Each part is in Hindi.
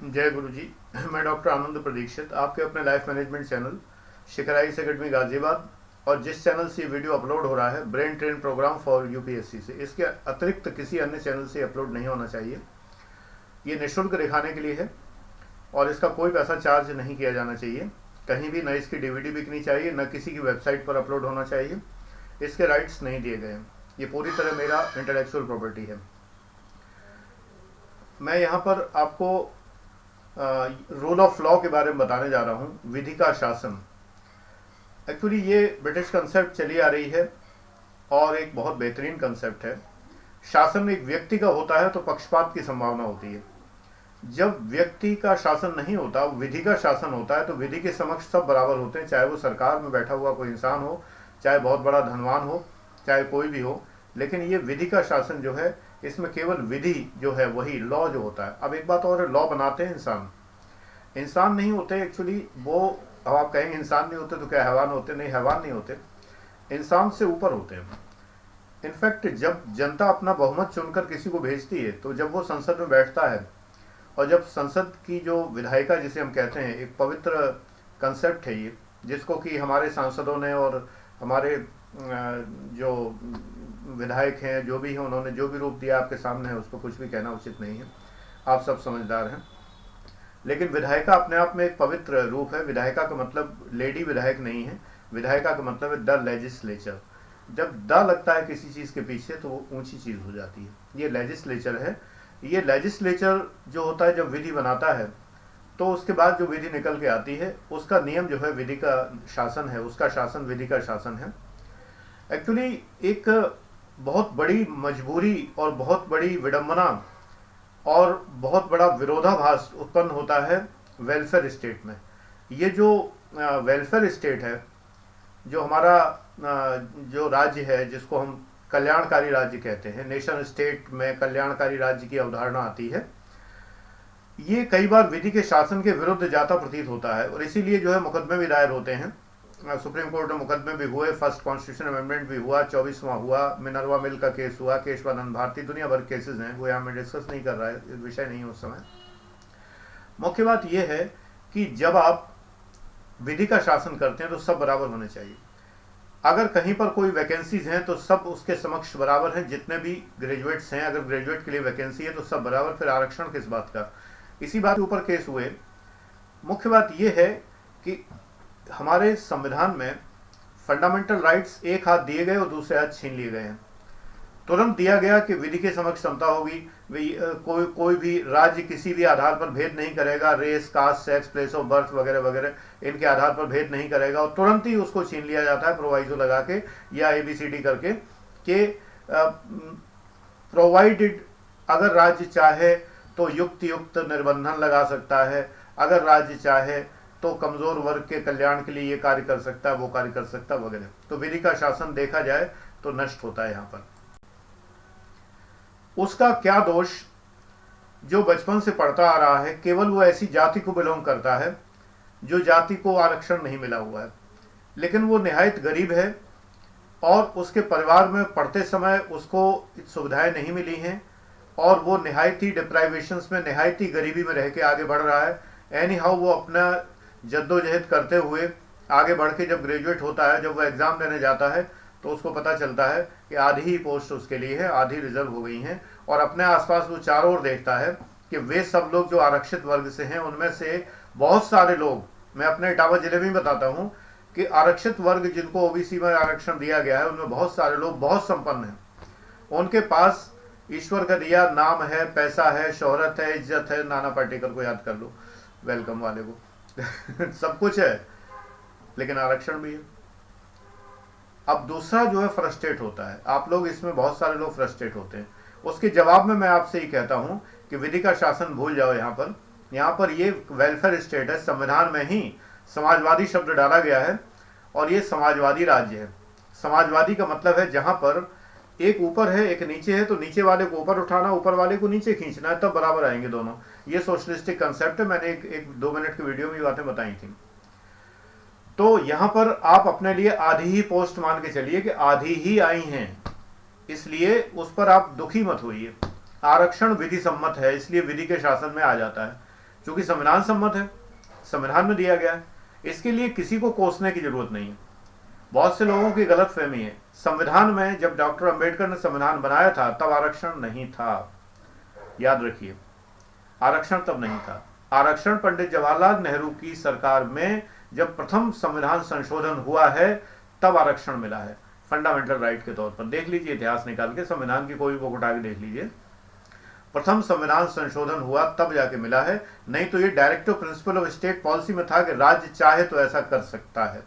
जय गुरु जी। मैं डॉक्टर आनंद प्रदीक्षित, आपके अपने life management channel Shikharise academy Ghaziabad और जिस चैनल से ये वीडियो अपलोड हो रहा है brain train programme for UPSC से, इसके अतिरिक्त किसी अन्य चैनल से अपलोड नहीं होना चाहिए। ये निःशुल्क दिखाने के लिए है और इसका कोई पैसा चार्ज नहीं किया जाना चाहिए। कहीं भी न इसकी डीवीडी बिकनी चाहिए, न किसी की वेबसाइट पर अपलोड होना चाहिए। इसके राइट्स नहीं दिए गए हैं। ये पूरी तरह मेरा इंटेलेक्चुअल प्रॉपर्टी है। मैं यहाँ पर आपको रूल ऑफ लॉ के बारे में बताने जा रहा हूँ। विधि का शासन, एक्चुअली ये ब्रिटिश कंसेप्ट चली आ रही है और एक बहुत बेहतरीन कंसेप्ट है। शासन एक व्यक्ति का होता है तो पक्षपात की संभावना होती है। जब व्यक्ति का शासन नहीं होता, विधि का शासन होता है, तो विधि के समक्ष सब बराबर होते हैं, चाहे वो सरकार में बैठा हुआ कोई इंसान हो, चाहे बहुत बड़ा धनवान हो, चाहे कोई भी हो। लेकिन ये विधि का शासन जो है, इसमें केवल विधि जो है वही लॉ जो होता है। अब एक बात और है, लॉ बनाते हैं इंसान नहीं होते एक्चुअली वो। अब आप कहेंगे इंसान नहीं होते तो क्या हैवान होते? नहीं, हैवान नहीं होते, इंसान से ऊपर होते हैं। इनफैक्ट जब जनता अपना बहुमत चुनकर किसी को भेजती है, तो जब वो संसद में बैठता है और जब संसद की जो विधायिका जिसे हम कहते हैं, एक पवित्र कंसेप्ट है ये, जिसको कि हमारे सांसदों ने और हमारे जो विधायक हैं, जो भी हैं, उन्होंने जो भी रूप दिया आपके सामने है, उसको कुछ भी कहना उचित नहीं है, आप सब समझदार हैं। लेकिन विधायिका अपने आप में एक पवित्र रूप है। विधायिका का मतलब लेडी विधायक नहीं है, विधायिका का मतलब है द लेजिस्लेचर। जब द लगता है किसी चीज़ के पीछे तो वो ऊंची चीज़ हो जाती है। ये लेजिस्लेचर है। ये लेजिस्लेचर जो होता है जब विधि बनाता है, तो उसके बाद जो विधि निकल के आती है उसका नियम जो है विधि का शासन है, उसका शासन विधि का शासन है। एक्चुअली एक बहुत बड़ी मजबूरी और बहुत बड़ी विडंबना और बहुत बड़ा विरोधाभास उत्पन्न होता है वेलफेयर स्टेट में। ये जो वेलफेयर स्टेट है, जो हमारा जो राज्य है, जिसको हम कल्याणकारी राज्य कहते हैं, नेशन स्टेट में कल्याणकारी राज्य की अवधारणा आती है, ये कई बार विधि के शासन के विरुद्ध जाता प्रतीत होता है। और इसीलिए जो है मुकदमे भी दायर होते हैं। सुप्रीम कोर्ट में मुकदमे भी हुए, फर्स्ट कॉन्स्टिट्यूशन अमेंडमेंट भी हुआ, 24वां हुआ, मिनर्वा मिल का केस हुआ, केशवानंद भारती, दुनिया भर केसेस हैं, वो यहाँ में डिस्कस नहीं कर रहा है, विषय नहीं है उस समय। मुख्य बात यह है कि जब आप विधि का शासन करते हैं तो सब बराबर होने चाहिए। अगर कहीं पर कोई वैकेंसीज हैं तो सब उसके समक्ष बराबर हैं। जितने भी ग्रेजुएट्स हैं, अगर ग्रेजुएट के लिए वैकेंसी है तो सब बराबर, फिर आरक्षण किस बात का? इसी बात के ऊपर केस हुए। मुख्य बात यह है कि हमारे संविधान में फंडामेंटल राइट्स एक हाथ दिए गए और दूसरे हाथ छीन लिए गए हैं। तुरंत दिया गया कि विधि के समक्ष समता होगी, कोई भी राज्य किसी भी आधार पर भेद नहीं करेगा, race, caste, sex, place of birth वगैरह वगैरह इनके आधार पर भेद नहीं करेगा, और तुरंत ही उसको छीन लिया जाता है प्रोवाइजो लगा के या ABCD करके कि प्रोवाइडेड, अगर राज्य चाहे तो युक्त निर्बंधन लगा सकता है, अगर राज्य चाहे तो कमजोर वर्ग के कल्याण के लिए ये कार्य कर सकता है, वो कार्य कर सकता है वगैरह। तो विधि का शासन देखा जाए तो नष्ट होता है यहाँ पर। उसका क्या दोष? जो बचपन से पढ़ता आ रहा है, केवल वो ऐसी जाति को बिलोंग करता है जो जाति को आरक्षण नहीं मिला हुआ है, लेकिन वो निहायत गरीब है और उसके परिवार में पढ़ते समय उसको सुविधाएं नहीं मिली हैं और वो निहायत ही डिप्राइवेशंस में, निहायत ही गरीबी में रह के आगे बढ़ रहा है। एनी हाउ वो अपना जद्दोजहद करते हुए आगे बढ़ के जब ग्रेजुएट होता है, जब वो एग्ज़ाम देने जाता है, तो उसको पता चलता है कि आधी ही पोस्ट उसके लिए है, आधी रिजर्व हो गई हैं। और अपने आसपास वो चारों ओर देखता है कि वे सब लोग जो आरक्षित वर्ग से हैं, उनमें से बहुत सारे लोग, मैं अपने इटावा जिले में बताता हूँ कि आरक्षित वर्ग जिनको OBC में आरक्षण दिया गया है, उनमें बहुत सारे लोग बहुत संपन्न हैं। उनके पास ईश्वर का दिया नाम है, पैसा है, शोहरत है, इज्जत है। नाना पाटेकर को याद कर लो, वेलकम वाले को सब कुछ है, लेकिन आरक्षण भी है। अब दूसरा जो है फ्रस्ट्रेट होता है। आप लोग इसमें बहुत सारे लोग फ्रस्ट्रेट होते हैं। उसके जवाब में मैं आपसे ही कहता हूं कि विधि का शासन भूल जाओ। यहाँ पर ये वेलफेयर स्टेट है। संविधान में ही समाजवादी शब्द डाला गया है और ये समाजवादी राज्य है। समाजवादी का मतलब है जहां पर एक ऊपर है एक नीचे है, तो नीचे वाले को ऊपर उठाना, ऊपर वाले को नीचे खींचना है, तब बराबर आएंगे दोनों। ये सोशलिस्टिक कंसेप्ट है। मैंने एक 2 मिनट की वीडियो में ये बातें बताई थी। तो यहां पर आप अपने लिए आधी ही पोस्ट मान के चलिए कि आधी ही आई हैं, इसलिए उस पर आप दुखी मत होइए। आरक्षण विधि सम्मत है, इसलिए विधि के शासन में आ जाता है। क्योंकि संविधान सम्मत है, संविधान में दिया गया है, इसके लिए किसी को कोसने की जरूरत नहीं है। बहुत से लोगों की गलत फहमी है, संविधान में जब डॉक्टर अंबेडकर ने संविधान बनाया था तब आरक्षण नहीं था। याद रखिए, आरक्षण तब नहीं था। आरक्षण पंडित जवाहरलाल नेहरू की सरकार में जब प्रथम संविधान संशोधन हुआ है तब आरक्षण मिला है, फंडामेंटल राइट के तौर पर। देख लीजिए इतिहास निकाल के, संविधान की कोई बुक उठा के देख लीजिए, प्रथम संविधान संशोधन हुआ तब जाके मिला है। नहीं तो ये directive principle of state policy में था कि राज्य चाहे तो ऐसा कर सकता है।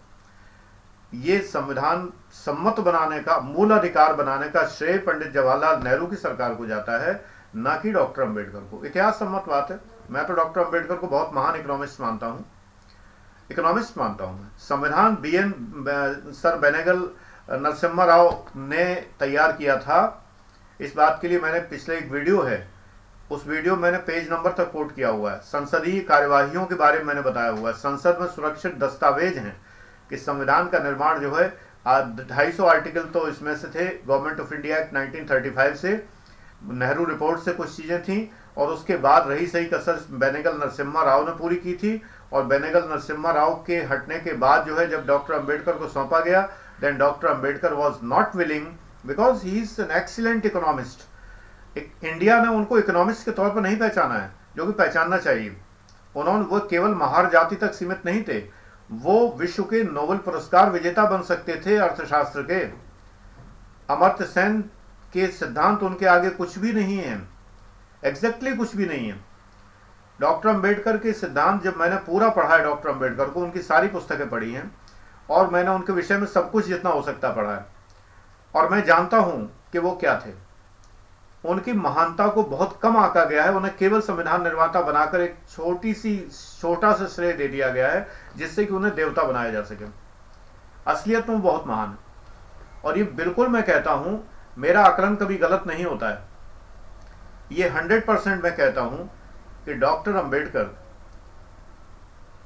ये संविधान सम्मत बनाने का, मूल अधिकार बनाने का श्रेय पंडित जवाहरलाल नेहरू की सरकार को जाता है, ना कि डॉक्टर अंबेडकर को। इतिहास सम्मत बात है। मैं तो डॉक्टर अंबेडकर को बहुत महान इकोनॉमिस्ट मानता हूं, इकोनॉमिस्ट मानता हूं। संविधान सर बेनेगल नरसिम्हा राव ने तैयार किया था। इस बात के लिए मैंने पिछले एक वीडियो है, उस वीडियो में मैंने पेज नंबर तक कोट किया हुआ है। संसदीय कार्यवाहियों के बारे में मैंने बताया हुआ है। संसद में सुरक्षित दस्तावेज हैं कि संविधान का निर्माण जो है 250 आर्टिकल तो इसमें से थे गवर्नमेंट ऑफ इंडिया एक्ट 1935 से, नेहरू रिपोर्ट से कुछ चीजें थी, और उसके बाद रही सही कसर बेनेगल नरसिम्हा राव ने पूरी की थी। और बेनेगल नरसिम्हा राव के हटने के बाद जो है जब डॉक्टर अंबेडकर को सौंपा गया, then doctor Ambedkar was not willing because he is an excellent economist. India ने उनको इकोनॉमिस्ट के तौर पर नहीं पहचाना है, जो कि पहचानना चाहिए। उन्होंने, वो केवल महार जाति तक सीमित नहीं थे, वो विश्व के नोबेल पुरस्कार विजेता बन सकते थे अर्थशास्त्र के। अमर्त्य सेन के सिद्धांत उनके आगे कुछ भी नहीं है, एग्जैक्टली कुछ भी नहीं है। डॉक्टर अंबेडकर के सिद्धांत जब मैंने पूरा पढ़ा है, डॉक्टर अंबेडकर को, उनकी सारी पुस्तकें पढ़ी हैं और मैंने उनके विषय में सब कुछ जितना हो सकता पढ़ा है, और मैं जानता हूं कि वो क्या थे। उनकी महानता को बहुत कम आंका गया है, उन्हें केवल संविधान निर्माता बनाकर एक छोटा सा श्रेय दे दिया गया है जिससे कि उन्हें देवता बनाया जा सके। असलियत में बहुत महान है, और ये बिल्कुल मैं कहता हूं, मेरा आकलन कभी गलत नहीं होता है। ये 100% मैं कहता हूं कि डॉक्टर अंबेडकर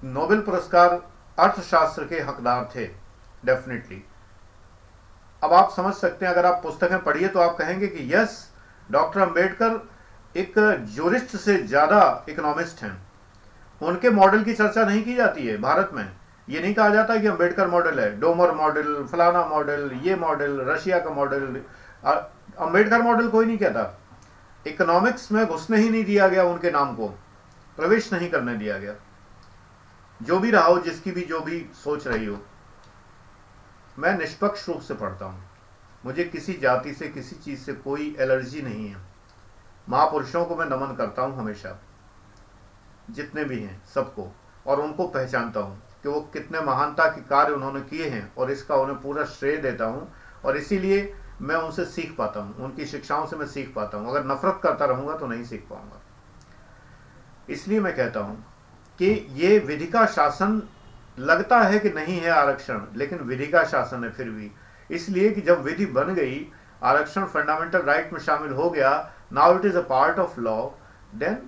नोबेल पुरस्कार अर्थशास्त्र के हकदार थे, डेफिनेटली। अब आप समझ सकते हैं, अगर आप पुस्तकें पढ़िए तो आप कहेंगे कि यस, डॉक्टर अंबेडकर एक ज्यूरिस्ट से ज्यादा इकोनॉमिस्ट हैं। उनके मॉडल की चर्चा नहीं की जाती है भारत में। ये नहीं कहा जाता कि अंबेडकर मॉडल है, डोमर मॉडल, फलाना मॉडल, ये मॉडल, रशिया का मॉडल। अंबेडकर मॉडल कोई नहीं कहता। इकोनॉमिक्स में घुसने ही नहीं दिया गया, उनके नाम को प्रवेश नहीं करने दिया गया। जो भी रहा हो, जिसकी भी जो भी सोच रही हो, मैं निष्पक्ष रूप से पढ़ता हूं। मुझे किसी जाति से, किसी चीज से कोई एलर्जी नहीं है। महापुरुषों को मैं नमन करता हूं हमेशा, जितने भी हैं सबको, और उनको पहचानता हूं कि वो कितने महानता के कार्य उन्होंने किए हैं, और इसका उन्हें पूरा श्रेय देता हूं। और इसीलिए मैं उनसे सीख पाता हूं, उनकी शिक्षाओं से मैं सीख पाता हूं। अगर नफरत करता रहूंगा तो नहीं सीख पाऊंगा। इसलिए मैं कहता हूं कि ये विधि का शासन लगता है कि नहीं है आरक्षण, लेकिन विधि का शासन है फिर भी। इसलिए कि जब विधि बन गई, आरक्षण फंडामेंटल राइट में शामिल हो गया, now it is a part of law, then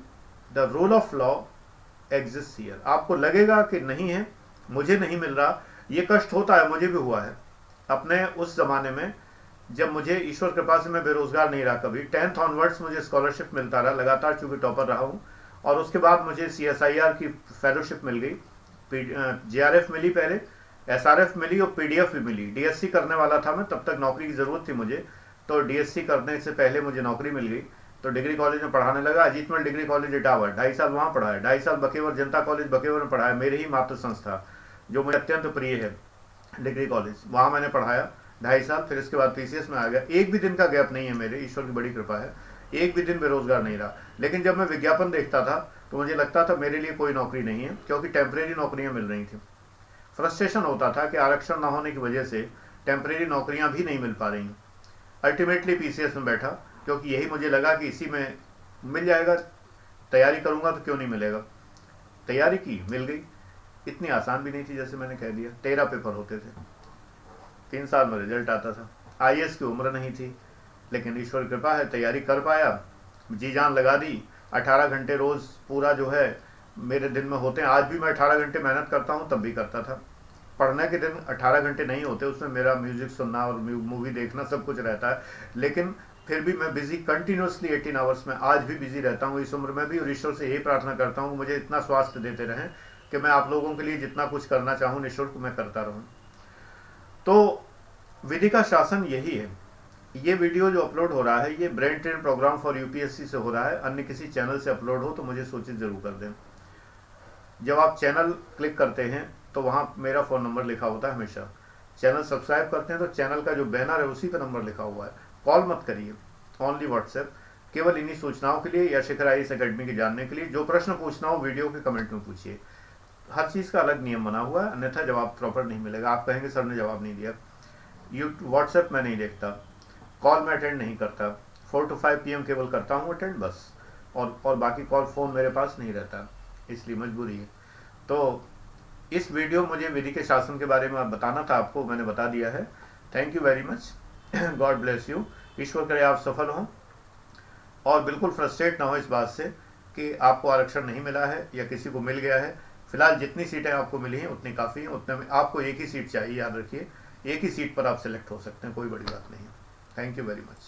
the rule of law exist here. आपको लगेगा कि नहीं है, मुझे नहीं मिल रहा, ये कष्ट होता है, मुझे भी हुआ है अपने उस जमाने में, जब मुझे ईश्वर कृपा से मैं बेरोजगार नहीं रहा कभी। 10th ऑनवर्ड्स मुझे स्कॉलरशिप मिलता रहा लगातार, चूंकि टॉपर रहा हूँ, और उसके बाद मुझे CSIR की फेलोशिप मिल गई, JRF मिली, पहले SRF मिली और PDF भी मिली। DSC करने वाला था मैं, तब तक नौकरी की जरूरत थी मुझे, तो DSC करने से पहले मुझे नौकरी मिल गई। तो डिग्री कॉलेज में पढ़ाने लगा, अजीतमल डिग्री कॉलेज इटावा, 2.5 साल वहाँ पढ़ा है, 2.5 साल बकेवर जनता कॉलेज बकेवर में पढ़ा है, मेरे ही मातृ संस्था जो मुझे अत्यंत प्रिय है, डिग्री कॉलेज, वहाँ मैंने पढ़ाया 2.5 साल। फिर इसके बाद PCS में आ गया। एक भी दिन का गैप नहीं है मेरे, ईश्वर की बड़ी कृपा है, एक भी दिन बेरोजगार नहीं रहा। लेकिन जब मैं विज्ञापन देखता था तो मुझे लगता था मेरे लिए कोई नौकरी नहीं है, क्योंकि टेम्परेरी नौकरियां मिल रही थी। फ्रस्ट्रेशन होता था कि आरक्षण न होने की वजह से टेम्परेरी नौकरियां भी नहीं मिल पा रही। अल्टीमेटली PCS में बैठा, क्योंकि यही मुझे लगा कि इसी में मिल जाएगा, तैयारी करूंगा तो क्यों नहीं मिलेगा। तैयारी की, मिल गई। इतनी आसान भी नहीं थी, जैसे मैंने कह दिया। 13 पेपर होते थे, 3 साल में रिजल्ट आता था। IAS की उम्र नहीं थी, लेकिन ईश्वर कृपा है, तैयारी कर पाया, जी जान लगा दी। 18 घंटे रोज पूरा जो है मेरे दिन में होते हैं। आज भी मैं 18 घंटे मेहनत करता हूँ, तब भी करता था। पढ़ने के दिन 18 घंटे नहीं होते, उसमें मेरा म्यूजिक सुनना और मूवी देखना सब कुछ रहता है। लेकिन फिर भी मैं बिजी कंटिन्यूसली 18 आवर्स में आज भी बिजी रहता हूँ इस उम्र में भी, और ईश्वर से यही प्रार्थना करता हूँ मुझे इतना स्वास्थ्य देते रहें कि मैं आप लोगों के लिए जितना कुछ करना चाहूँ निःशुल्क मैं करता रहूँ। तो विधि का शासन यही है। ये वीडियो जो अपलोड हो रहा है ये brain train programme for UPSC से हो रहा है, अन्य किसी चैनल से अपलोड हो तो मुझे सूचित जरूर कर दें। जब आप चैनल क्लिक करते हैं तो वहाँ मेरा फ़ोन नंबर लिखा होता है हमेशा। चैनल सब्सक्राइब करते हैं तो चैनल का जो बैनर है उसी पे नंबर लिखा हुआ है। कॉल मत करिए, ओनली व्हाट्सएप, केवल इन्हीं सूचनाओं के लिए या शिखर IAS अकेडमी के जानने के लिए। जो प्रश्न पूछना हो वीडियो के कमेंट में पूछिए। हर चीज़ का अलग नियम बना हुआ है, अन्यथा जवाब प्रॉपर नहीं मिलेगा। आप कहेंगे सर ने जवाब नहीं दिया। व्हाट्सएप मैं नहीं देखता, कॉल मैं अटेंड नहीं करता, 4 to 5 PM केवल करता हूँ अटेंड बस, और बाकी कॉल फ़ोन मेरे पास नहीं रहता, इसलिए मजबूरी है। तो इस वीडियो मुझे विधि के शासन के बारे में बताना था आपको, मैंने बता दिया है। Thank you very much, God bless you. ईश्वर करे आप सफल हों और बिल्कुल फ्रस्ट्रेट ना हो इस बात से कि आपको आरक्षण नहीं मिला है या किसी को मिल गया है। फिलहाल जितनी सीटें आपको मिली हैं उतनी काफ़ी हैं, उतने में आपको एक ही सीट चाहिए, याद रखिए एक ही सीट पर आप सेलेक्ट हो सकते हैं, कोई बड़ी बात नहीं है। Thank you very much.